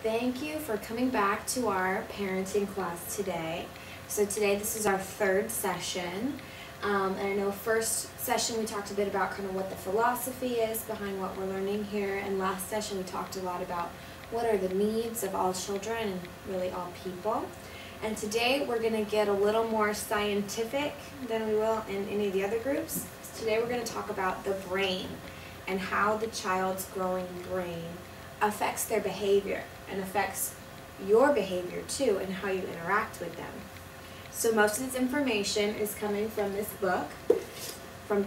Thank you for coming back to our parenting class today. So today this is our third session. And I know first session we talked a bit about kind of what the philosophy is behind what we're learning here, and last session we talked a lot about what are the needs of all children and really all people. And today we're going to get a little more scientific than we will in any of the other groups. So today we're going to talk about the brain and how the child's growing brain affects their behavior and affects your behavior too and how you interact with them. So most of this information is coming from this book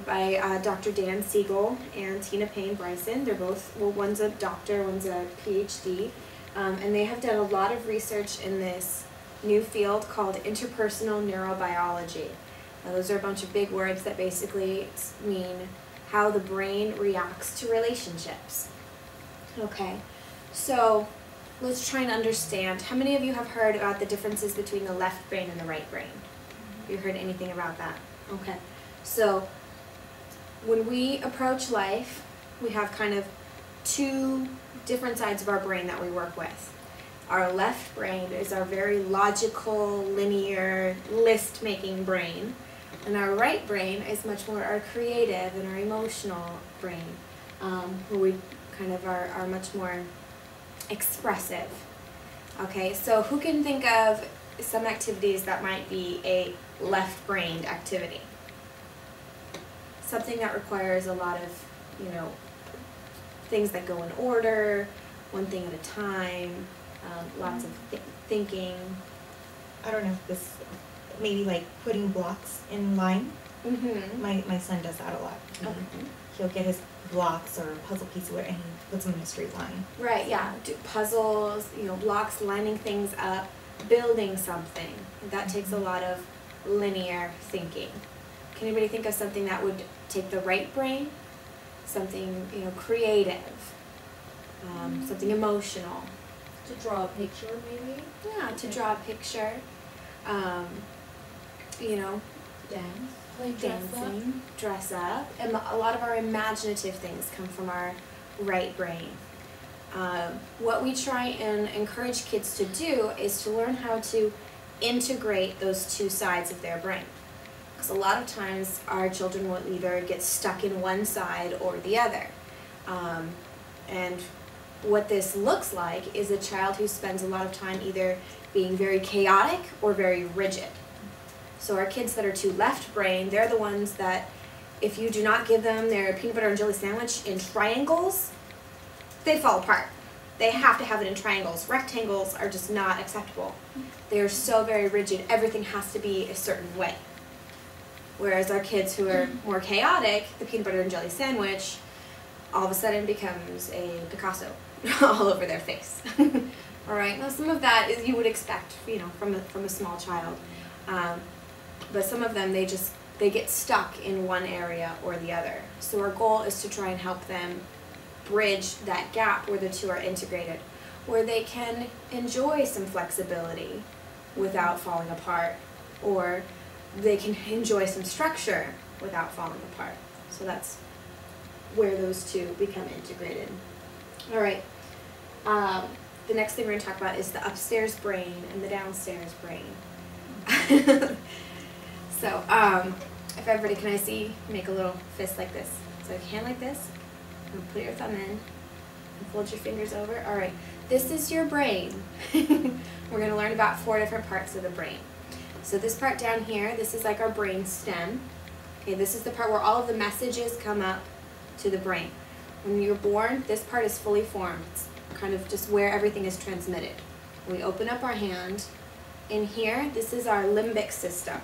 by Dr. Dan Siegel and Tina Payne Bryson. They're both, well, one's a doctor, one's a PhD, and they have done a lot of research in this new field called interpersonal neurobiology. Now, those are a bunch of big words that basically mean how the brain reacts to relationships. Okay, so let's try and understand. How many of you have heard about the differences between the left brain and the right brain? Have you heard anything about that? Okay, so when we approach life, we have kind of two different sides of our brain that we work with. Our left brain is our very logical, linear, list-making brain, and our right brain is much more our creative and our emotional brain, where we kind of are much more expressive. Okay, so who can think of some activities that might be a left-brained activity? Something that requires a lot of, things that go in order, one thing at a time, lots of thinking. I don't know if this, maybe like putting blocks in line. Mm-hmm. My son does that a lot. Okay. He'll get his blocks or puzzle pieces and he puts them in a straight line. Right, yeah. Do puzzles, blocks, lining things up, building something. That takes a lot of linear thinking. Can anybody think of something that would take the right brain? Something, creative, something emotional. To draw a picture, maybe? Yeah, to draw a picture. Dance. Play dress up. Dancing, dress up. And a lot of our imaginative things come from our right brain. What we try and encourage kids to do is to learn how to integrate those two sides of their brain. Because a lot of times our children will either get stuck in one side or the other. And what this looks like is a child who spends a lot of time either being very chaotic or very rigid. So our kids that are too left brain, they're the ones that if you do not give them their peanut butter and jelly sandwich in triangles, they fall apart. They have to have it in triangles. Rectangles are just not acceptable. They're so very rigid. Everything has to be a certain way. Whereas our kids who are more chaotic, the peanut butter and jelly sandwich all of a sudden becomes a Picasso all over their face. All right. Now some of that is you would expect, from a small child. But some of them, they get stuck in one area or the other. So our goal is to try and help them bridge that gap where the two are integrated, where they can enjoy some flexibility without falling apart, or they can enjoy some structure without falling apart. So that's where those two become integrated. All right. The next thing we're going to talk about is the upstairs brain and the downstairs brain. So, if everybody, can I see, make a little fist like this. So hand like this, and put your thumb in, and fold your fingers over. All right, this is your brain. We're going to learn about 4 different parts of the brain. So this part down here, this is like our brain stem. Okay, this is the part where all of the messages come up to the brain. When you're born, this part is fully formed. It's kind of just where everything is transmitted. When we open up our hand, in here, this is our limbic system.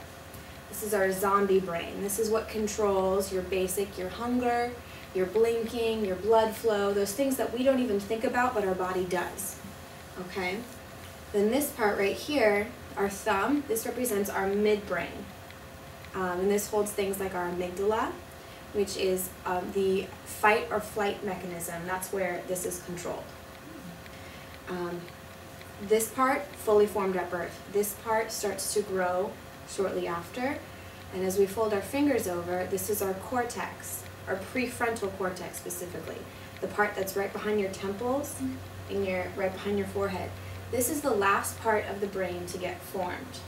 This is our zombie brain. This is what controls your hunger, your blinking, your blood flow, those things that we don't even think about but our body does. Okay? Then this part right here, our thumb, this represents our midbrain. And this holds things like our amygdala, which is the fight or flight mechanism. That's where this is controlled. This part, fully formed at birth. This part starts to grow shortly after. And as we fold our fingers over, this is our cortex, our prefrontal cortex specifically. The part that's right behind your temples, right behind your forehead. This is the last part of the brain to get formed.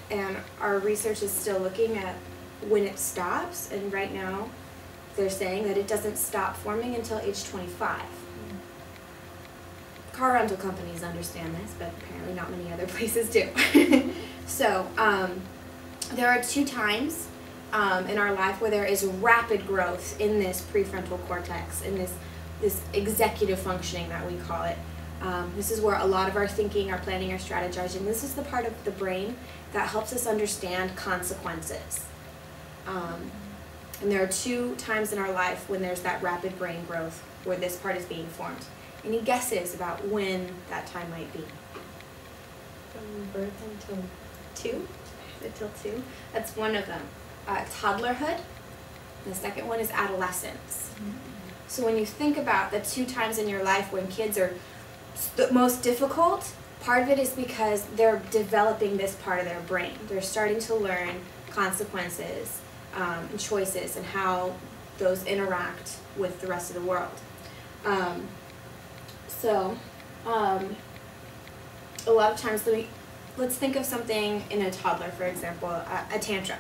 And our research is still looking at when it stops, and right now they're saying that it doesn't stop forming until age 25. Car rental companies understand this, but apparently not many other places do. So there are 2 times in our life where there is rapid growth in this prefrontal cortex, in this executive functioning that we call it. This is where a lot of our thinking, our planning, our strategizing, this is the part of the brain that helps us understand consequences. And there are 2 times in our life when there's that rapid brain growth where this part is being formed. Any guesses about when that time might be? From birth until 2? Until 2? That's one of them. Toddlerhood. The second one is adolescence. So when you think about the 2 times in your life when kids are the most difficult, part of it is because they're developing this part of their brain. They're starting to learn consequences and choices and how those interact with the rest of the world. A lot of times, let's think of something in a toddler, for example, a tantrum.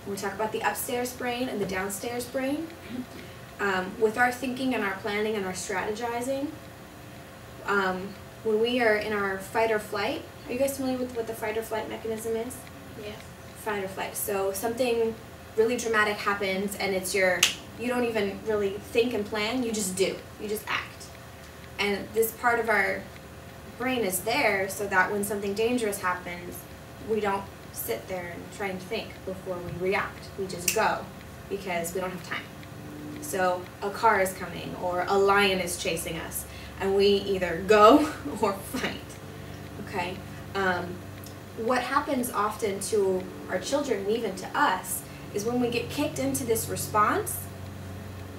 We talk about the upstairs brain and the downstairs brain. With our thinking and our planning and our strategizing, when we are in our fight or flight, are you guys familiar with what the fight or flight mechanism is? Yes. Fight or flight. So something really dramatic happens and you don't even really think and plan, you just do. You just act. And this part of our brain is there so that when something dangerous happens, we don't sit there and try and think before we react. We just go because we don't have time. So a car is coming or a lion is chasing us, and we either go or fight. Okay? What happens often to our children and even to us is when we get kicked into this response,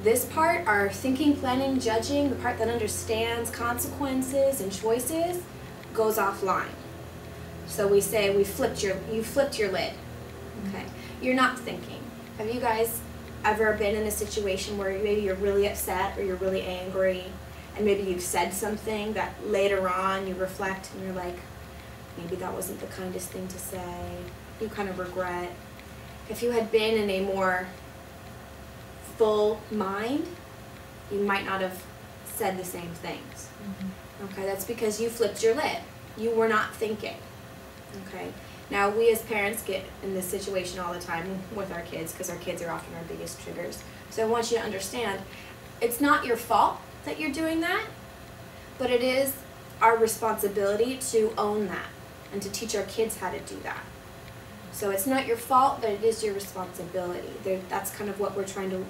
this part, our thinking, planning, judging, the part that understands consequences and choices, goes offline. So we say you flipped your lid. Okay? You're not thinking. Have you guys ever been in a situation where maybe you're really upset or you're really angry, and maybe you've said something that later on you reflect and you're like, maybe that wasn't the kindest thing to say, you kind of regret. If you had been in a more full mind, you might not have said the same things. Okay, that's because you flipped your lid. You were not thinking. Okay, now we as parents get in this situation all the time with our kids because our kids are often our biggest triggers. So I want you to understand, it's not your fault that you're doing that, but it is our responsibility to own that and to teach our kids how to do that. So it's not your fault, but it is your responsibility. That's kind of what we're trying to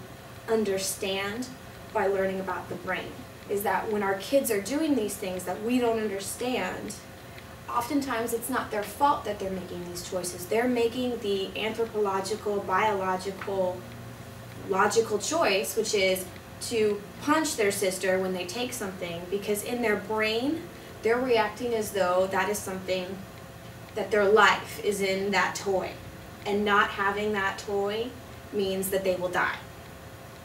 understand by learning about the brain, is that when our kids are doing these things that we don't understand, oftentimes it's not their fault that they're making these choices. They're making the anthropological, biological, logical choice, which is to punch their sister when they take something, because in their brain, they're reacting as though that is something that their life is in that toy, and not having that toy means that they will die.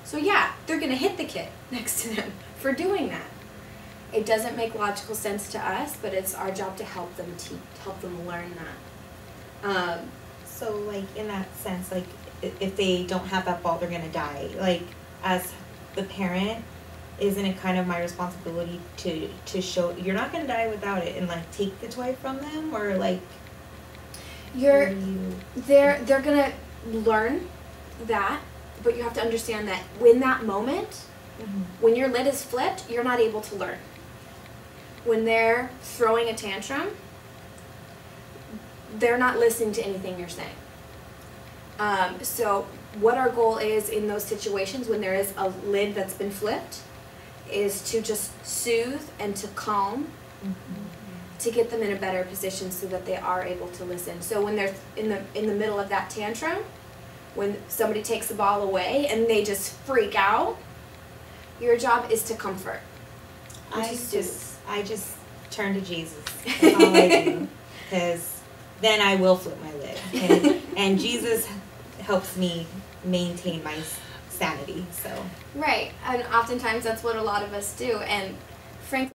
So yeah, they're going to hit the kid next to them for doing that. It doesn't make logical sense to us, but it's our job to help them learn that. So like in that sense, like if they don't have that ball, they're going to die. Like as the parent, isn't it kind of my responsibility to show you're not going to die without it, and like take the toy from them, or like they're going to learn that, but you have to understand that in that moment, when your lid is flipped, you're not able to learn. When they're throwing a tantrum, they're not listening to anything you're saying. So what our goal is in those situations when there is a lid that's been flipped is to just soothe and to calm, to get them in a better position so that they are able to listen. So when they're in the middle of that tantrum, when somebody takes the ball away and they just freak out, your job is to comfort. I just turn to Jesus. That's all I do, because then I will flip my lid, and Jesus helps me maintain my sanity. So Right, and oftentimes that's what a lot of us do, and frankly